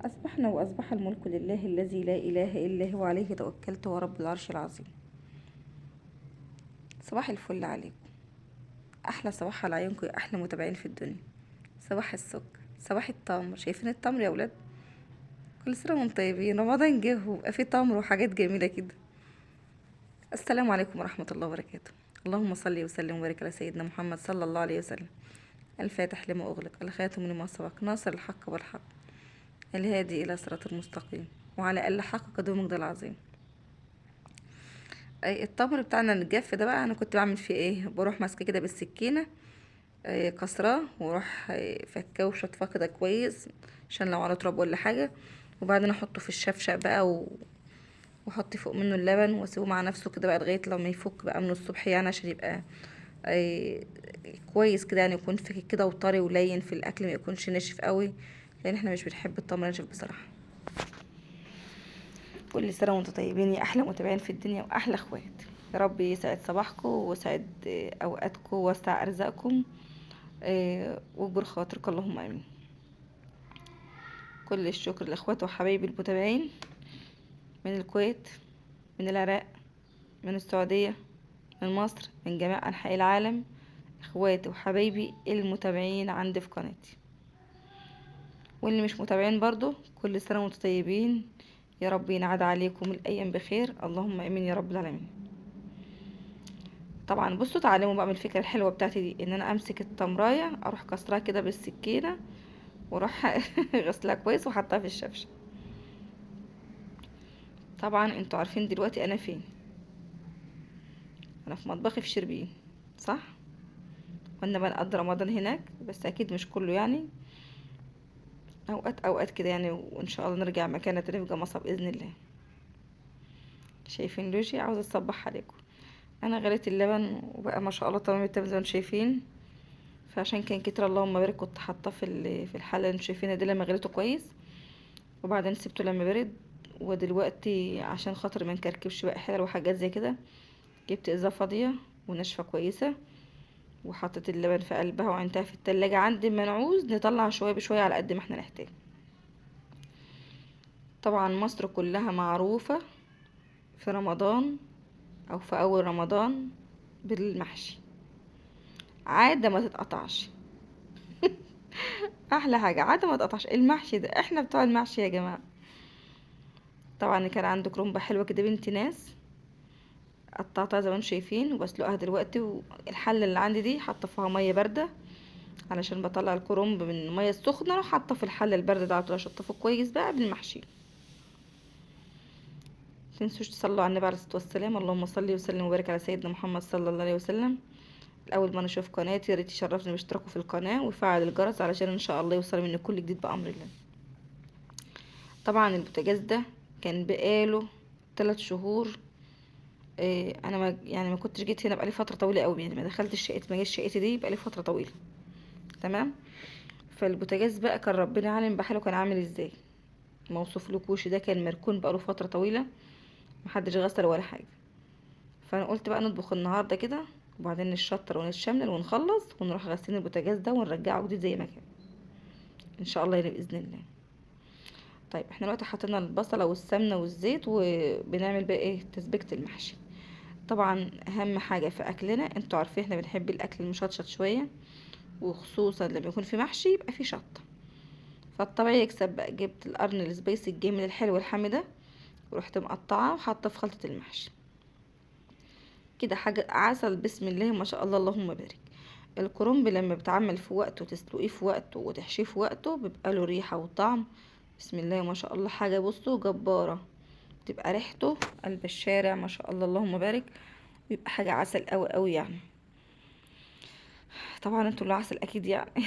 أصبحنا وأصبح الملك لله الذي لا إله إلا هو عليه توكلت ورب العرش العظيم. صباح الفل عليكم، أحلى صباح على عيونكم يا أحلى متابعين في الدنيا. صباح السكر، صباح التمر، شايفين التمر يا ولاد؟ كل سنة وانتم طيبين، رمضان جه وبقى فيه تمر وحاجات جميلة كده. السلام عليكم ورحمة الله وبركاته. اللهم صل وسلم وبارك على سيدنا محمد صلى الله عليه وسلم، الفاتح لما أغلق، الخاتم لما سبق، ناصر الحق بالحق، الهادي إلى صراط المستقيم، وعلى أقل حق قدومك ده العظيم. التمر بتاعنا الجاف ده بقى انا كنت بعمل فيه ايه، بروح ماسكه كده بالسكينه، كسراه، واروح فكاه وشطفاه كده كويس عشان لو على تراب ولا حاجه، وبعدين احطه في الشفشق بقى واحط فوق منه اللبن واسيبه مع نفسه كده بقى لغايه لما يفك بقى من الصبح، يعني عشان يبقى آه، كويس كده، يعني يكون فكك كده وطري ولين في الاكل، ما يكونش ناشف قوي، لان احنا مش بنحب التمر ناشف بصراحه. كل سنة وانتم طيبين يا أحلى متابعين في الدنيا وأحلى اخوات. يا رب يسعد صباحكم ويسعد أوقاتكم ووسع أرزاقكم، واجبر خاطركم اللهم آمين. كل الشكر لإخواتي وحبايبي المتابعين من الكويت، من العراق، من السعودية، من مصر، من جميع أنحاء العالم. إخواتي وحبايبي المتابعين عندي في قناتي، واللي مش متابعين برضو كل سنة وانتم طيبين. يا رب ينعاد عليكم الأيام بخير، اللهم آمين يا رب العالمين. طبعا بصوا اتعلموا بقى من الفكره الحلوه بتاعتي دي، ان انا امسك التمرايه اروح كسرها كده بالسكينه، واروح غسلها كويس وحطها في الشفشه. طبعا انتوا عارفين دلوقتي انا فين، انا في مطبخي في شربين، صح؟ كنا بنقضي رمضان هناك، بس اكيد مش كله يعني، اوقات كده يعني، وان شاء الله نرجع مكاننا تاني في جمصة باذن الله. شايفين لوجي عاوزه اصبح عليكم. انا غليت اللبن وبقى ما شاء الله تمام التمام زي ما انتوا شايفين، فعشان كان كتير اللهم بارك كنت حاطاه في الحله اللي انتوا شايفينها دي لما غليته كويس، وبعدين سبته لما برد. ودلوقتي عشان خاطر ما نكركبش بقى حلل وحاجات زي كده، جبت ازازه فاضيه وناشفه كويسه، وحطيت اللبن في قلبها وعينتها في التلاجة عندي ما نعوز نطلع شويه بشويه على قد ما احنا نحتاج. طبعا مصر كلها معروفه في رمضان او في اول رمضان بالمحشي، عاده ما تتقطعش. احلى حاجه عاده ما تتقطعش المحشي ده، احنا بتوع المحشي يا جماعه. طبعا كان عندي كرومبه حلوه كده بنت ناس، قطعتها زي ما انتم شايفين وبسلقها دلوقتي، والحله اللي عندي دي حاطه فيها ميه بارده علشان بطلع الكرنب من الميه السخنه، اروح حاطه في الحله البارده ده على طول اشطفه كويس بقى بالمحشي. متنسوش تصلوا على النبي عليه الصلاه والسلام، اللهم صل وسلم وبارك على سيدنا محمد صلى الله عليه وسلم. اول ما نشوف قناتي يا ريت يشرفني باشتراكه في القناه ويفعل الجرس علشان ان شاء الله يوصل مني كل جديد بامر الله. طبعا البوتاجاز ده كان بقاله 3 شهور. انا ما كنتش جيت هنا بقالي فتره طويله قوي، يعني ما دخلتش شقتي، ما جيتش شقتي دي بقالي فتره طويله. تمام. فالبوتاجاز بقى كان ربنا عالم بحاله كان عامل ازاي، موصفلكوش، ده كان مركون بقاله فتره طويله، محدش غسل ولا حاجه. فانا قلت بقى نطبخ النهارده كده، وبعدين نشطر ونتشمل ونخلص ونروح غاسلين البوتاجاز ده ونرجعه جديد زي ما كان، ان شاء الله يعني باذن الله. طيب احنا دلوقتي حطينا البصله والسمنه والزيت، وبنعمل بقى ايه، تسبيكه المحشي. طبعا اهم حاجه في اكلنا، انتوا عارفين احنا بنحب الاكل المشطشط شويه، وخصوصا لما يكون في محشي يبقى في شطه. فالطبيعي يكسب بقى، جبت القرن السبايسي الجامد الحلو الحامي ده، ورحت مقطعاه وحاطه في خلطه المحشي كده، حاجه عسل بسم الله ما شاء الله اللهم بارك. الكرنب لما بتعمل في وقته وتسلقيه في وقته وتحشيه في وقته بيبقى له ريحه وطعم بسم الله ما شاء الله، حاجه بصوا جباره، بتبقى ريحته قلب الشارع ما شاء الله اللهم بارك، بيبقى حاجه عسل قوي قوي يعني. طبعا انتوا اللي عسل اكيد يعني.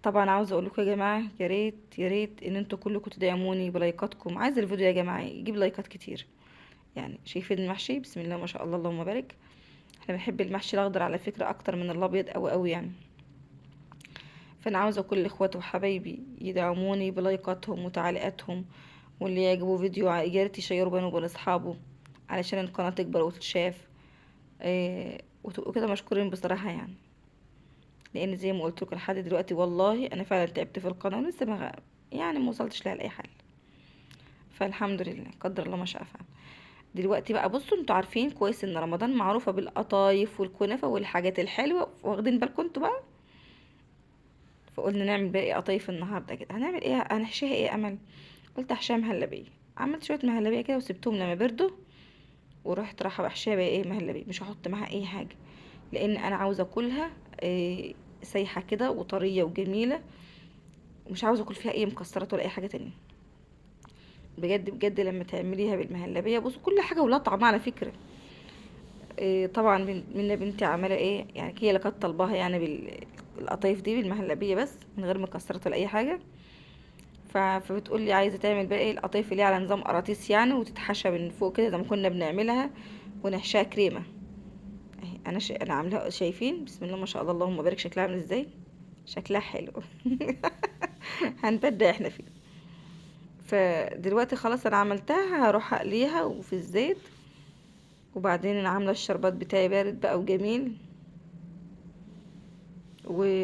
طبعا عاوزه اقول لكم يا جماعه، يا ريت يا ريت ان انتوا كلكم تدعموني بلايكاتكم، عايزه الفيديو يا جماعه يجيب لايكات كتير. يعني شايفين المحشي بسم الله ما شاء الله اللهم بارك، احنا بنحب المحشي الاخضر على فكره اكتر من الابيض قوي قوي يعني. فانا عاوزه كل اخواتي وحبايبي يدعموني بلايكاتهم وتعليقاتهم، واللي يعجبه فيديو يا ريت يشيروا بينه وبين اصحابه علشان القناه تكبر وتتشاف. وتبقوا كده مشكورين بصراحه يعني، لان زي ما قلت لكم لحد دلوقتي والله انا فعلا تعبت في القناه ولسه ما يعني ما وصلتش لها لاي حل. فالحمد لله، قدر الله ما شاء فعل. دلوقتي بقى بصوا، انتوا عارفين كويس ان رمضان معروفه بالقطايف والكنافه والحاجات الحلوه، واخدين بالكم انتوا بقى. فقلنا نعمل بقى ايه قطايف النهارده كده. هنعمل ايه؟ هنحشيها ايه يا امل؟ قلت احشيها مهلبيه. عملت شويه مهلبيه كده وسبتهم لما بردوا، ورحت رايحه بحشيها بقى ايه مهلبيه، مش هحط معاها اي حاجه، لان انا عاوزه اكلها إيه سايحه كده وطريه وجميله، ومش عاوزه اكل فيها اي مكسرات ولا اي حاجه تانية. بجد بجد لما تعمليها بالمهلبيه، بص كل حاجه ولها طعمها على فكره. إيه طبعا من بنتي عماله ايه يعني، هي اللي كانت طالباها يعني بالقطايف دي بالمهلبيه بس من غير مكسرات ولا اي حاجه. فبتقول لي عايزه تعمل بقى ايه القطايف اللي هي على نظام قراطيس يعني، وتتحشى من فوق كده زي ما كنا بنعملها، ونحشيها كريمه. اهي انا عاملاها، شايفين بسم الله ما شاء الله اللهم بارك شكلها عامل ازاي. شكلها حلو. هنبدع احنا فيه. فدلوقتي خلاص انا عملتها، هروح اقليها وفي الزيت، وبعدين انا عامله الشربات بتاعي بارد بقى وجميل،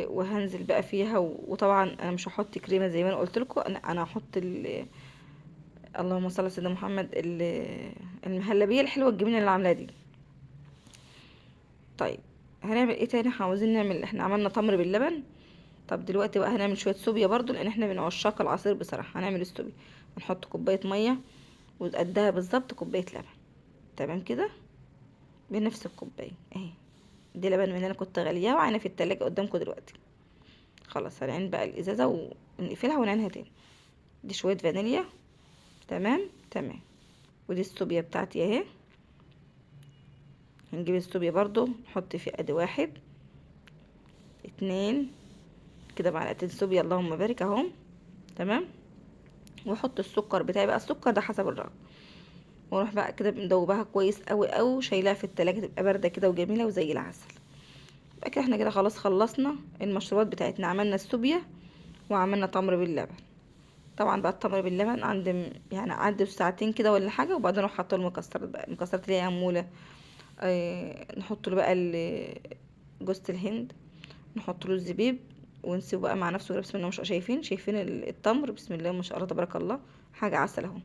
وهنزل بقى فيها وطبعا انا مش هحط كريمه زي ما انا قلت لكم، انا هحط اللهم صل على سيدنا محمد المهلبيه الحلوه الجميله اللي عاملاها دي. طيب هنعمل ايه تاني؟ عاوزين نعمل، احنا عملنا تمر باللبن. طب دلوقتي بقى هنعمل شويه صوبيا برضو، لان احنا من عشاق العصير بصراحه. هنعمل الصوبيا، هنحط كوبايه ميه وقدها بالظبط كوبايه لبن. تمام كده، بنفس الكوبايه اهي. دي لبن من اللي انا كنت غالياه وعينها في التلاجة قدامكم دلوقتي. خلاص هنعين بقى الازازه ونقفلها ونعينها تاني. دي شويه فانيليا. تمام تمام. ودي الصوبيا بتاعتي اهي. هنجيب الصوبيا برضو نحط فيه ادي واحد اتنين كده معلقتين صوبيا اللهم بارك اهم. تمام. واحط السكر بتاعي بقى، السكر ده حسب الرغبه. واروح بقى كده مدوباها كويس قوي قوي وشايلاها في التلاجة تبقى بارده كده وجميله وزي العسل. بقى كده احنا كده خلاص خلصنا المشروبات بتاعتنا. عملنا الصوبيا وعملنا تمر باللبن. طبعا بقى التمر باللبن يعني عندي ساعتين كده ولا حاجه، وبعدين اروح حاطه المكسرات بقى، المكسرات اللي هي عموله. نحط له بقى جوز الهند، نحط له الزبيب، ونسيبه بقى مع نفسه كده. بسم الله ما شاء الله، شايفين التمر بسم الله ما شاء الله تبارك الله، حاجه عسل اهو.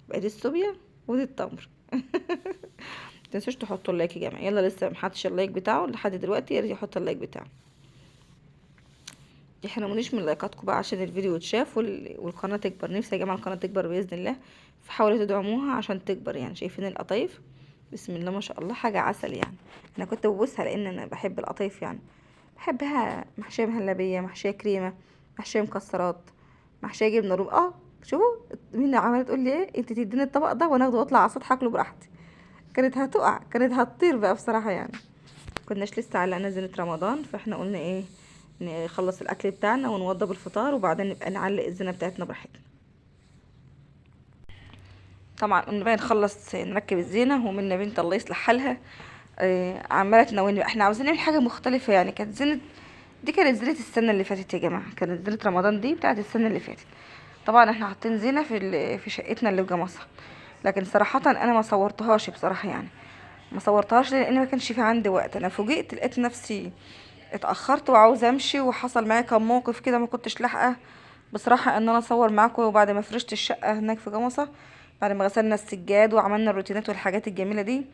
بقى دي الصوبيا ودي التمر. متنسوش تحطوا اللايك يا جماعه، يلا لسه محدش اللايك بتاعه لحد دلوقتي، يا ريت يحط اللايك بتاعه. يحرمونيش من لايكاتكم بقى عشان الفيديو يتشاف والقناه تكبر. نفسي يا جماعه القناه تكبر باذن الله، فحاولوا تدعموها عشان تكبر يعني. شايفين القطايف بسم الله ما شاء الله، حاجه عسل يعني. انا كنت ببوسها لان انا بحب القطايف يعني، بحبها محشيه مهلبيه، محشيه كريمه، محشيه مكسرات، محشيه جبنه رومي. شوفوا مين عماله تقول لي ايه، انت تديني الطبق ده وانا اخده واطلع على السطح اكله براحتي. كانت هتقع، كانت هتطير بقى بصراحه يعني. كناش لسه علقنا زينة رمضان، فاحنا قلنا ايه نخلص الاكل بتاعنا ونوضب الفطار، وبعدين نبقى نعلق الزينة بتاعتنا براحتنا. طبعا قلنا بقى نخلص نركب الزينة، ومنا بنت الله يصلح حالها عماله تناولني بقى احنا عاوزين نعمل حاجه مختلفه يعني. كانت زينة، دي كانت زينة السنة اللي فاتت يا جماعة، كانت زينة رمضان دي بتاعت السنة اللي فاتت. طبعا احنا حاطين زينة في شقتنا اللي في جمصة، لكن صراحة انا ما صورتهاش بصراحة يعني. ما صورتهاش لان ما كانش في عندي وقت. انا فوجئت لقيت نفسي اتاخرت وعاوزه امشي، وحصل معايا كام موقف كده ما كنتش لاحقه بصراحه ان انا اصور معاكم. وبعد ما فرشت الشقه هناك في جمصه، بعد ما غسلنا السجاد وعملنا الروتينات والحاجات الجميله دي،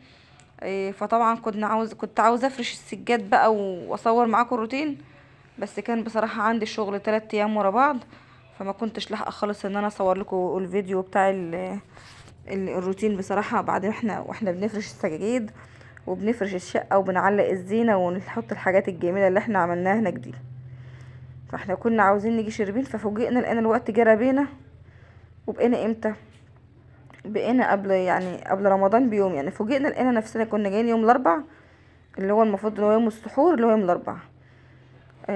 فطبعا كنت عاوزه افرش السجاد بقى واصور معاكم الروتين. بس كان بصراحه عندي شغل 3 ايام ورا بعض، فما كنتش لاحقه خالص ان انا اصور لكم الفيديو بتاع الروتين بصراحه. بعد واحنا بنفرش السجاجيد وبنفرش الشقة وبنعلق الزينة ونحط الحاجات الجميلة اللي احنا عملناها هناك دي. فاحنا كنا عاوزين نيجي شربين، ففوجئنا لقينا الوقت جرى بينا. وبقينا امتى؟ بقينا قبل رمضان بيوم يعني. فوجئنا لقينا نفسنا كنا جايين يوم الاربع، اللي هو المفروض اللي هو يوم السحور، اللي هو يوم الاربع.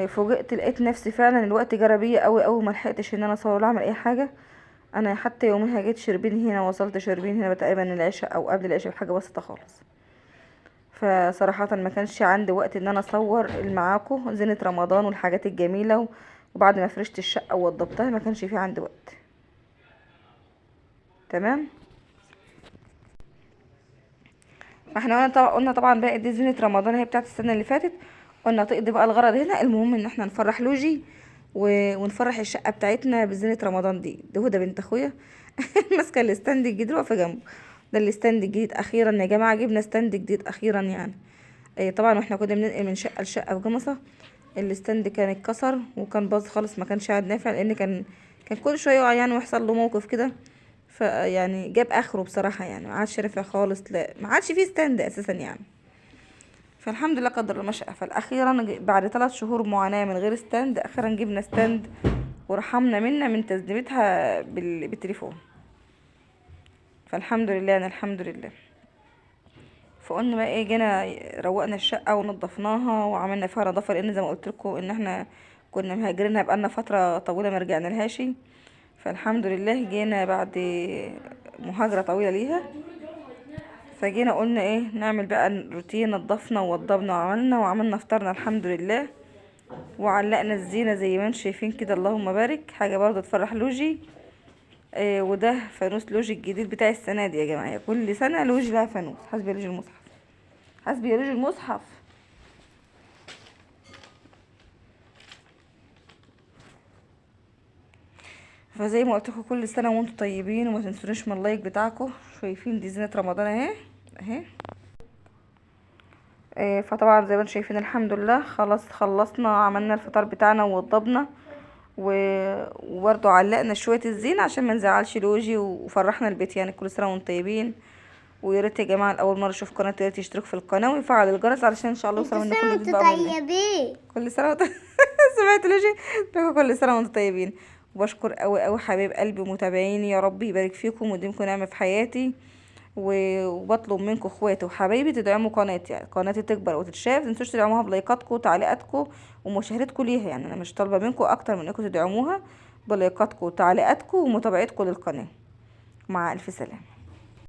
فوجئت لقيت نفسي فعلا الوقت جرى بيا قوي قوي، ما لحقتش ان انا اصور ولا اعمل اي حاجه. انا حتى يومها جيت شربين هنا، وصلت شربين هنا تقريبا العشاء او قبل العشاء بحاجه بسيطه خالص. فصراحة ما كانش عندي وقت ان انا اصور معاكم زينة رمضان والحاجات الجميلة وبعد ما فرشت الشقة ووضبتها ما كانش في عندي وقت. تمام. فاحنا قلنا طبعا بقى دي زينة رمضان هي بتاعت السنة اللي فاتت، قلنا تقضي بقى الغرض هنا. المهم ان احنا نفرح لوجي ونفرح الشقة بتاعتنا بزينة رمضان. دي هدى بنت اخويا ماسكة الستاند الجديد واقفة جنبه. ده الستاند الجديد اخيرا يا جماعة، جبنا ستاند جديد اخيرا يعني. طبعا واحنا كنا بننقل من شقة لشقة في جمصة، الستاند كان اتكسر وكان باظ خالص، ما كانش قاعد نافع، لان كان كل شوية يقع يعني ويحصل له موقف كده. فيعني جاب اخره بصراحة يعني، ما عادش نافع خالص، لا ما عادش فيه ستاند اساسا يعني. فالحمد لله قدر الله ما شاء. فالاخيرا بعد 3 شهور معاناة من غير ستاند، اخيرا جبنا ستاند ورحمنا منا من تسليمتها بالتليفون. فالحمد لله يعني الحمد لله. فقلنا بقى ايه، جينا روقنا الشقة ونضفناها وعملنا فيها نظافة، لان زي ما قلت لكم ان احنا كنا مهاجرينها بقالنا فترة طويلة ما رجعنا لهاش. فالحمد لله جينا بعد مهاجرة طويلة ليها، فجينا قلنا ايه نعمل بقى روتين، نضفنا ووضبنا وعملنا فطرنا الحمد لله، وعلقنا الزينة زي ما انتم شايفين كده، اللهم بارك، حاجة برضه تفرح لوجي. وده فانوس لوجي الجديد بتاع السنة دي يا جماعة، كل سنة لوجي لها فانوس. حسبي يا لوجي المصحف، حسبي يا لوجي المصحف. فزي ما قلت لكم كل سنة وانتم طيبين، وما تنسونيش من اللايك بتاعكم. شايفين دي زينة رمضان اهي اهي. فطبعا زي ما انتم شايفين الحمد لله خلاص خلصنا، عملنا الفطار بتاعنا ووضبنا وبرضو علقنا شوية الزينة عشان ما نزعلش لوجي، وفرحنا البيت يعني. كل سنة وانتم طيبين. ويا ريت يا جماعة الأول مرة يشوف قناة يا ريت يشترك في القناة ويفعل الجرس علشان ان شاء الله يوصل منه كل جديد بأمر الله. كل سنة سمعت لوجي؟ كل سنة وانتم طيبين. وبشكر قوي حبايب قلبي ومتابعيني، يا رب يبارك فيكم ويديمكم نعمة في حياتي. وبطلب منكم اخواتي وحبايبي تدعموا قناتي، يعني قناتي تكبر وتتشاف. متنسوش تدعموها بلايكاتكم وتعليقاتكم ومشاهدتكم ليها، يعني انا مش طالبه منكم اكتر من انكم تدعموها بلايكاتكم وتعليقاتكم ومتابعتكم للقناه. مع الف سلامه.